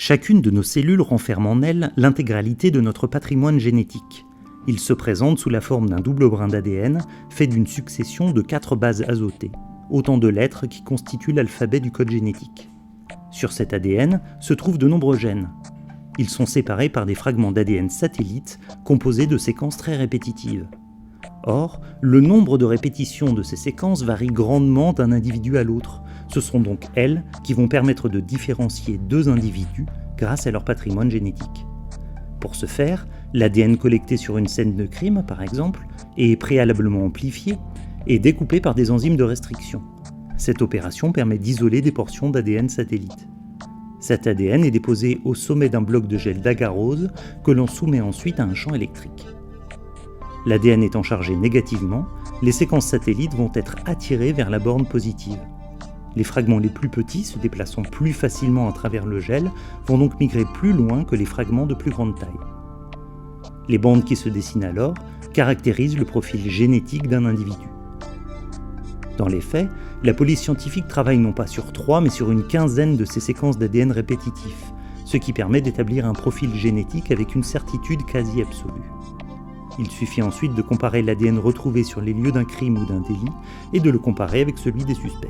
Chacune de nos cellules renferme en elle l'intégralité de notre patrimoine génétique. Il se présente sous la forme d'un double brin d'ADN fait d'une succession de 4 bases azotées, autant de lettres qui constituent l'alphabet du code génétique. Sur cet ADN se trouvent de nombreux gènes. Ils sont séparés par des fragments d'ADN satellites composés de séquences très répétitives. Or, le nombre de répétitions de ces séquences varie grandement d'un individu à l'autre. Ce sont donc elles qui vont permettre de différencier deux individus grâce à leur patrimoine génétique. Pour ce faire, l'ADN collecté sur une scène de crime, par exemple, est préalablement amplifié et découpé par des enzymes de restriction. Cette opération permet d'isoler des portions d'ADN satellites. Cet ADN est déposé au sommet d'un bloc de gel d'agarose que l'on soumet ensuite à un champ électrique. L'ADN étant chargé négativement, les séquences satellites vont être attirées vers la borne positive. Les fragments les plus petits, se déplaçant plus facilement à travers le gel, vont donc migrer plus loin que les fragments de plus grande taille. Les bandes qui se dessinent alors caractérisent le profil génétique d'un individu. Dans les faits, la police scientifique travaille non pas sur 3 mais sur une quinzaine de ces séquences d'ADN répétitifs, ce qui permet d'établir un profil génétique avec une certitude quasi absolue. Il suffit ensuite de comparer l'ADN retrouvé sur les lieux d'un crime ou d'un délit et de le comparer avec celui des suspects.